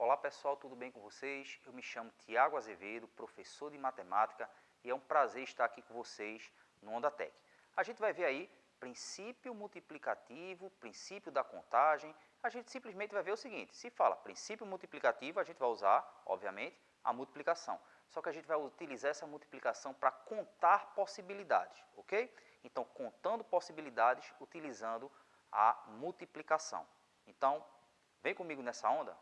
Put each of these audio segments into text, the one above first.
Olá pessoal, tudo bem com vocês? Eu me chamo Tiago Azevedo, professor de matemática, e é um prazer estar aqui com vocês no Onda Tech. A gente vai ver aí princípio multiplicativo, princípio da contagem. A gente simplesmente vai ver o seguinte: se fala princípio multiplicativo, a gente vai usar, obviamente, a multiplicação. Só que a gente vai utilizar essa multiplicação para contar possibilidades, ok? Então, contando possibilidades utilizando a multiplicação. Então, vem comigo nessa onda.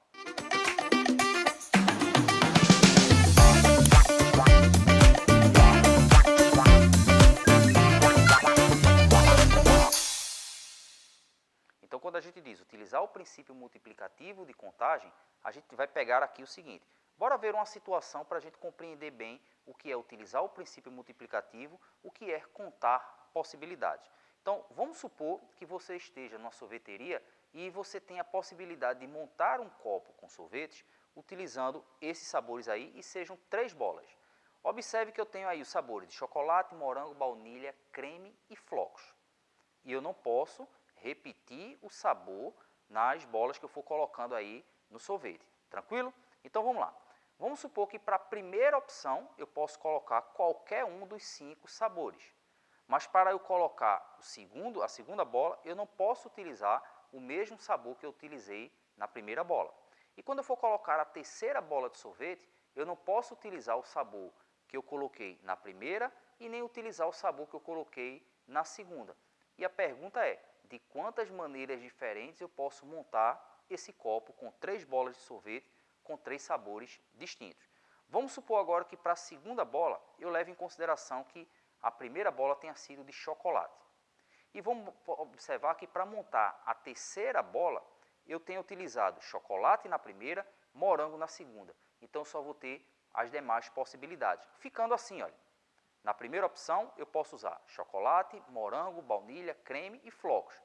Então, quando a gente diz utilizar o princípio multiplicativo de contagem, a gente vai pegar aqui o seguinte. Bora ver uma situação para a gente compreender bem o que é utilizar o princípio multiplicativo, o que é contar possibilidades. Então, vamos supor que você esteja numa sorveteria e você tem a possibilidade de montar um copo com sorvetes utilizando esses sabores aí e sejam 3 bolas. Observe que eu tenho aí os sabores de chocolate, morango, baunilha, creme e flocos. E eu não posso repetir o sabor nas bolas que eu for colocando aí no sorvete. Tranquilo? Então vamos lá. Vamos supor que para a primeira opção eu posso colocar qualquer um dos 5 sabores. Mas para eu colocar a segunda bola, eu não posso utilizar o mesmo sabor que eu utilizei na primeira bola. E quando eu for colocar a terceira bola de sorvete, eu não posso utilizar o sabor que eu coloquei na primeira e nem utilizar o sabor que eu coloquei na segunda. E a pergunta é, de quantas maneiras diferentes eu posso montar esse copo com 3 bolas de sorvete com 3 sabores distintos? Vamos supor agora que para a segunda bola eu levo em consideração que a primeira bola tenha sido de chocolate. E vamos observar que para montar a terceira bola, eu tenho utilizado chocolate na primeira, morango na segunda. Então, só vou ter as demais possibilidades. Ficando assim, olha. Na primeira opção, eu posso usar chocolate, morango, baunilha, creme e flocos.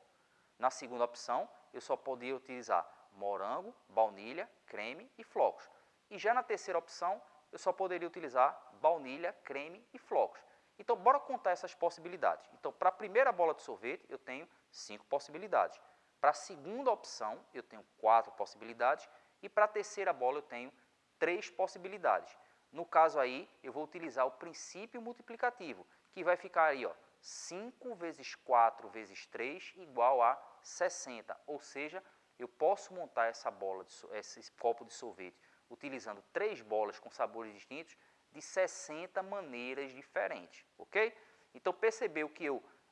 Na segunda opção, eu só poderia utilizar morango, baunilha, creme e flocos. E já na terceira opção, eu só poderia utilizar baunilha, creme e flocos. Então, bora contar essas possibilidades. Então, para a primeira bola de sorvete, eu tenho 5 possibilidades. Para a segunda opção, eu tenho 4 possibilidades. E para a terceira bola, eu tenho 3 possibilidades. No caso aí, eu vou utilizar o princípio multiplicativo, que vai ficar aí, ó, 5 vezes 4 vezes 3 igual a 60. Ou seja, eu posso montar esse copo de sorvete utilizando 3 bolas com sabores distintos de 60 maneiras diferentes, ok? Então, percebeu que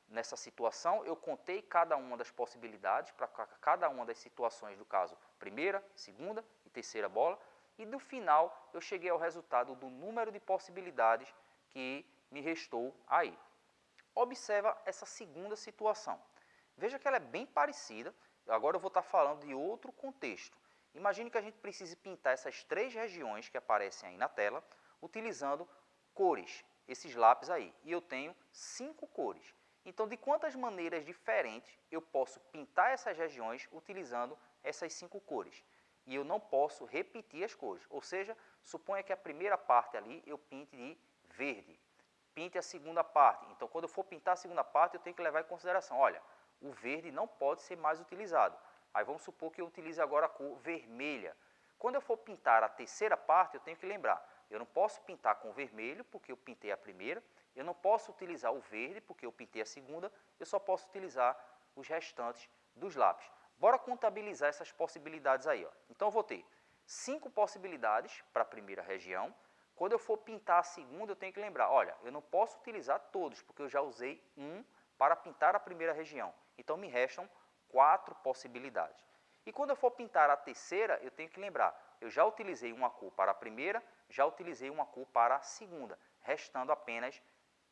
nessa situação, eu contei cada uma das possibilidades para cada uma das situações do caso primeira, segunda e terceira bola, e no final eu cheguei ao resultado do número de possibilidades que me restou aí. Observa essa segunda situação. Veja que ela é bem parecida. Agora eu vou estar falando de outro contexto. Imagine que a gente precise pintar essas 3 regiões que aparecem aí na tela, utilizando cores, esses lápis aí. E eu tenho 5 cores. Então, de quantas maneiras diferentes eu posso pintar essas regiões utilizando essas 5 cores? E eu não posso repetir as cores. Ou seja, suponha que a primeira parte ali eu pinte de verde. Pinte a segunda parte. Então, quando eu for pintar a segunda parte, eu tenho que levar em consideração, olha, o verde não pode ser mais utilizado. Aí vamos supor que eu utilize agora a cor vermelha. Quando eu for pintar a terceira parte, eu tenho que lembrar, eu não posso pintar com vermelho, porque eu pintei a primeira, eu não posso utilizar o verde, porque eu pintei a segunda, eu só posso utilizar os restantes dos lápis. Bora contabilizar essas possibilidades aí, ó. Então, eu vou ter 5 possibilidades para a primeira região. Quando eu for pintar a segunda, eu tenho que lembrar, olha, eu não posso utilizar todos, porque eu já usei um para pintar a primeira região. Então, me restam 4 possibilidades. E quando eu for pintar a terceira, eu tenho que lembrar, eu já utilizei uma cor para a primeira, já utilizei uma cor para a segunda, restando apenas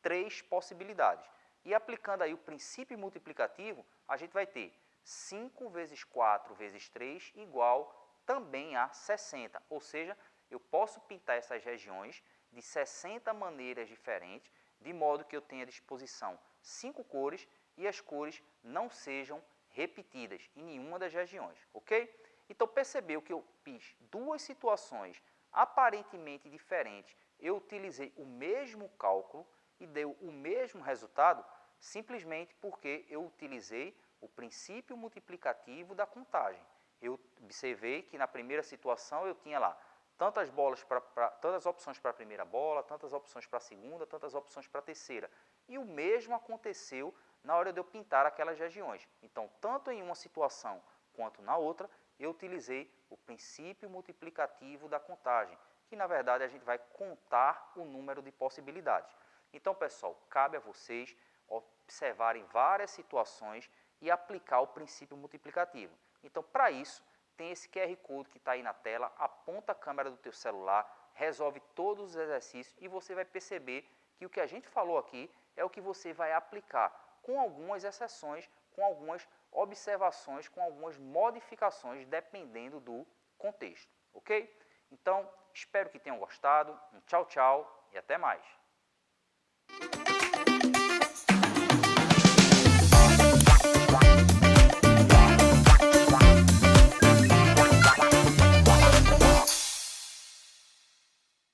3 possibilidades. E aplicando aí o princípio multiplicativo, a gente vai ter 5 vezes 4 vezes 3 igual também a 60. Ou seja, eu posso pintar essas regiões de 60 maneiras diferentes, de modo que eu tenha à disposição 5 cores e as cores não sejam repetidas em nenhuma das regiões, ok? Então, percebeu que eu fiz 2 situações aparentemente diferentes, eu utilizei o mesmo cálculo e deu o mesmo resultado, simplesmente porque eu utilizei o princípio multiplicativo da contagem. Eu observei que na primeira situação eu tinha lá tantas opções para a primeira bola, tantas opções para a segunda, tantas opções para a terceira. E o mesmo aconteceu na hora de eu pintar aquelas regiões. Então, tanto em uma situação quanto na outra, eu utilizei o princípio multiplicativo da contagem, que na verdade a gente vai contar o número de possibilidades. Então, pessoal, cabe a vocês observarem várias situações e aplicar o princípio multiplicativo. Então, para isso, tem esse QR Code que está aí na tela, aponta a câmera do teu celular, resolve todos os exercícios e você vai perceber que o que a gente falou aqui é o que você vai aplicar, com algumas exceções, com algumas observações, com algumas modificações, dependendo do contexto, ok? Então, espero que tenham gostado, um tchau, tchau e até mais!